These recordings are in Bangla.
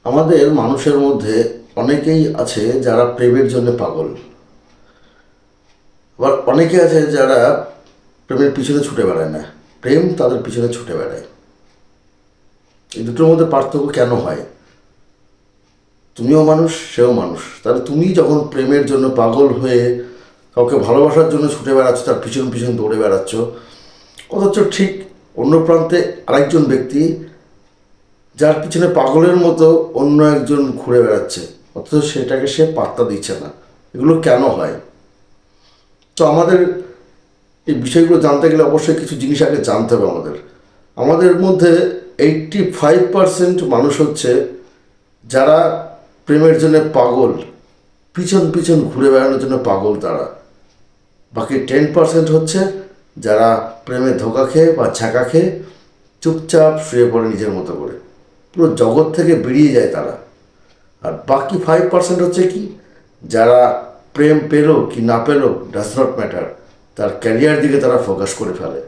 আমাদের মানুষের মধ্যে অনেকেই আছে যারা প্রেমের জন্য পাগল, আবার অনেকে আছে যারা প্রেমের পিছনে ছুটে বেড়ায় না, প্রেম তাদের পিছনে ছুটে বেড়ায়। এই দুটোর মধ্যে পার্থক্য কেন হয়? তুমিও মানুষ, সেও মানুষ। তাহলে তুমি যখন প্রেমের জন্য পাগল হয়ে কাউকে ভালোবাসার জন্য ছুটে বেড়াচ্ছ, তার পিছন পিছন দৌড়ে বেড়াচ্ছ, অথচ ঠিক অন্য প্রান্তে আরেকজন ব্যক্তি যার পিছনে পাগলের মতো অন্য একজন ঘুরে বেড়াচ্ছে, অথচ সেটাকে সে পাত্তা দিচ্ছে না। এগুলো কেন হয়? তো আমাদের এই বিষয়গুলো জানতে গেলে অবশ্যই কিছু জিনিস আগে জানতে হবে। আমাদের মধ্যে 85% মানুষ হচ্ছে যারা প্রেমের জন্য পাগল, পিছন পিছন ঘুরে বেড়ানোর জন্য পাগল তারা। বাকি 10% হচ্ছে যারা প্রেমে ধোকা খেয়ে বা ছ্যাঁকা খেয়ে চুপচাপ শুয়ে পড়ে নিজের মতো করে, পুরো জগৎ থেকে বেরিয়ে যায় তারা। আর বাকি 5% হচ্ছে কি, যারা প্রেম পেলো কি না পেলো ডাজ নট ম্যাটার, তার ক্যারিয়ার দিকে তারা ফোকাস করে ফেলে।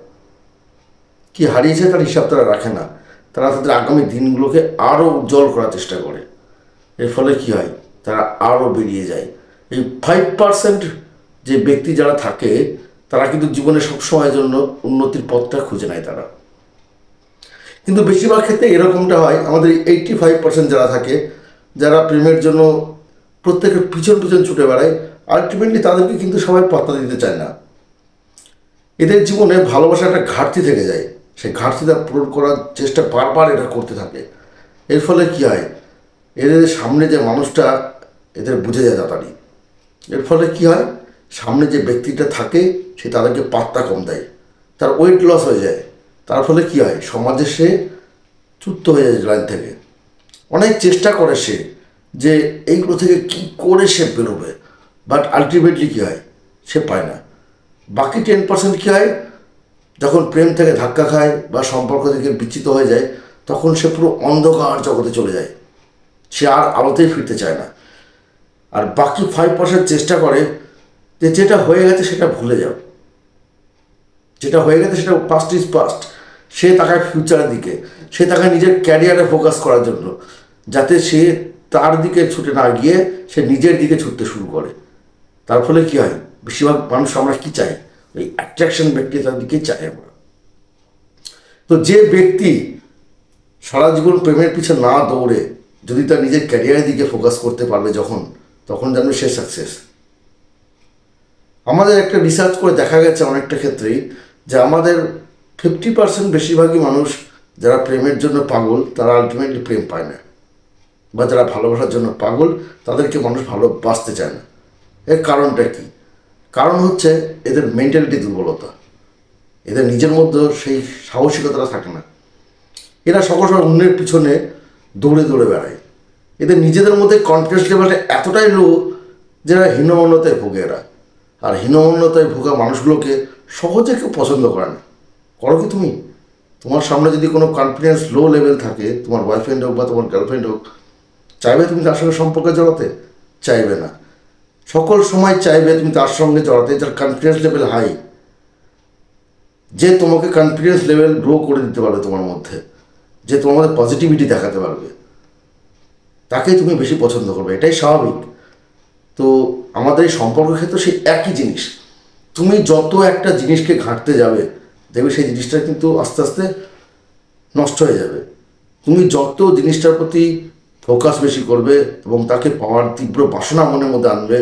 কি হারিয়েছে তার হিসাব তারা রাখে না, তারা তাদের আগামী দিনগুলোকে আরও উজ্জ্বল করার চেষ্টা করে। এর ফলে কি হয়, তারা আরও বেরিয়ে যায়। এই 5% যে ব্যক্তি যারা থাকে, তারা কিন্তু জীবনে সবসময়ের জন্য উন্নতির পথটা খুঁজে নেয় তারা। কিন্তু বেশিরভাগ ক্ষেত্রে এরকমটা হয়, আমাদের 85% যারা থাকে, যারা প্রেমের জন্য প্রত্যেকের পিছন পিছন ছুটে বেড়ায়, আলটিমেটলি তাদেরকে কিন্তু সবাই পাত্তা দিতে চায় না। এদের জীবনে ভালোবাসা একটা ঘাটতি থেকে যায়, সেই ঘাটতিটা পূরণ করার চেষ্টা বারবার এরা করতে থাকে। এর ফলে কি হয়, এদের সামনে যে মানুষটা এদের বুঝে যায় তাড়াতাড়ি। এর ফলে কি হয়, সামনে যে ব্যক্তিটা থাকে সে তাদেরকে পাত্তা কম দেয়, তার ওয়েট লস হয়ে যায়। তার ফলে কি হয়, সমাজে সে চুপ্ত হয়ে যায় লাইন থেকে। অনেক চেষ্টা করে সে যে এইগুলো থেকে কি করে সে বেরোবে, বাট আলটিমেটলি কী হয়, সে পায় না। বাকি 10% কী হয়, যখন প্রেম থেকে ধাক্কা খায় বা সম্পর্ক থেকে বিচ্যুত হয়ে যায়, তখন সে পুরো অন্ধকার জগতে চলে যায়, সে আর আলোতেই ফিরতে চায় না। আর বাকি 5% চেষ্টা করে যে যেটা হয়ে গেছে সেটা ভুলে যাও, যেটা হয়ে গেছে সেটা পাস্ট ইজ পাস্ট। সে তাকায় ফিউচারের দিকে, সে তাকায় নিজের ক্যারিয়ারে ফোকাস করার জন্য, যাতে সে তার দিকে ছুটে না গিয়ে সে নিজের দিকে ছুটতে শুরু করে। তার ফলে কী হয়, বেশিরভাগ মানুষ আমরা কী চাই, ওই অ্যাট্রাকশন ব্যক্তি তার দিকেই চাই আমরা। তো যে ব্যক্তি সারা জীবন প্রেমের পিছনে না দৌড়ে যদি তার নিজের ক্যারিয়ারের দিকে ফোকাস করতে পারবে তখন জানবে সে সাকসেস। আমাদের একটা রিসার্চ করে দেখা গেছে অনেকটা ক্ষেত্রেই যে আমাদের 50% বেশিরভাগই মানুষ যারা প্রেমের জন্য পাগল, তারা আলটিমেটলি প্রেম পায় না। বা যারা ভালোবাসার জন্য পাগল, তাদেরকে মানুষ ভালোবাসতে চায় না। এর কারণটা কি? কারণ হচ্ছে এদের মেন্টালিটি দুর্বলতা, এদের নিজের মধ্যে সেই সাহসিকতাটা থাকে না। এরা সকল সময় অন্যের পিছনে দৌড়ে দৌড়ে বেড়ায়। এদের নিজেদের মধ্যে কনফিডেন্স লেভেলটা এতটাই লো যে এরা হীনমন্যতায় ভোগে এরা। আর হীনমন্যতায় ভোগা মানুষগুলোকে সহজে কেউ পছন্দ করে না। করো কি তুমি? তোমার সামনে যদি কোনো কনফিডেন্স লো লেভেল থাকে, তোমার বয়ফ্রেন্ড হোক বা তোমার গার্লফ্রেন্ড হোক, চাইবে তুমি তার সঙ্গে সম্পর্কে জড়াতে? চাইবে না। সকল সময় চাইবে তুমি তার সঙ্গে জড়াতে যার কনফিডেন্স লেভেল হাই, যে তোমাকে কনফিডেন্স লেভেল গ্রো করে দিতে পারবে তোমার মধ্যে, যে তোমার মধ্যে পজিটিভিটি দেখাতে পারবে, তাকেই তুমি বেশি পছন্দ করবে। এটাই স্বাভাবিক। তো আমাদের এই সম্পর্কের ক্ষেত্রে সেই একই জিনিস। তুমি যত একটা জিনিসকে ঘাঁটতে যাবে, দেখবে সেই জিনিসটা কিন্তু আস্তে আস্তে নষ্ট হয়ে যাবে। তুমি যত জিনিসটার প্রতি ফোকাস বেশি করবে এবং তাকে পাওয়ার তীব্র বাসনা মনের মধ্যে আনবে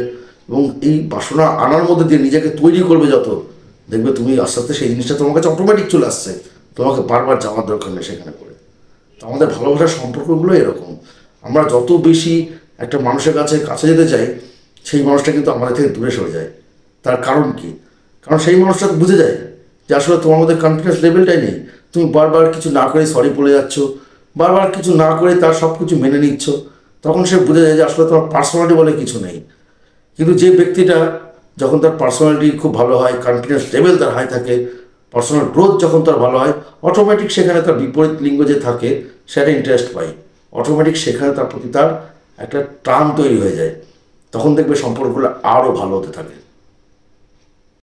এবং এই বাসনা আনার মধ্যে দিয়ে নিজেকে তৈরি করবে যত, দেখবে তুমি আস্তে আস্তে সেই জিনিসটা তোমার কাছে অটোমেটিক চলে আসছে, তোমাকে বারবার যাওয়ার দরকার নেই সেখানে করে। তো আমাদের ভালোবাসার সম্পর্কগুলো এরকম। আমরা যত বেশি একটা মানুষের কাছে যেতে চাই, সেই মানুষটা কিন্তু আমাদের থেকে দূরে সরে যায়। তার কারণ কি? কারণ সেই মানুষটা বুঝে যায় যে আসলে তোমার মধ্যে কনফিডেন্স লেভেলটাই নেই। তুমি বারবার কিছু না করে সরি বলে যাচ্ছ, বারবার কিছু না করে তার সব কিছু মেনে নিচ্ছ, তখন সে বুঝে যায় যে আসলে তোমার পার্সোনালিটি বলে কিছু নেই। কিন্তু যে ব্যক্তিটা যখন তার পার্সোনালিটি খুব ভালো হয়, কনফিডেন্স লেভেল তার হাই থাকে, পার্সোনাল গ্রোথ যখন তার ভালো হয়, অটোমেটিক সেখানে তার বিপরীত লিঙ্গ যে থাকে সেটা ইন্টারেস্ট পায়, অটোমেটিক সেখানে তার প্রতি তার একটা টান তৈরি হয়ে যায়। তখন দেখবে সম্পর্কগুলো আরও ভালো হতে থাকে।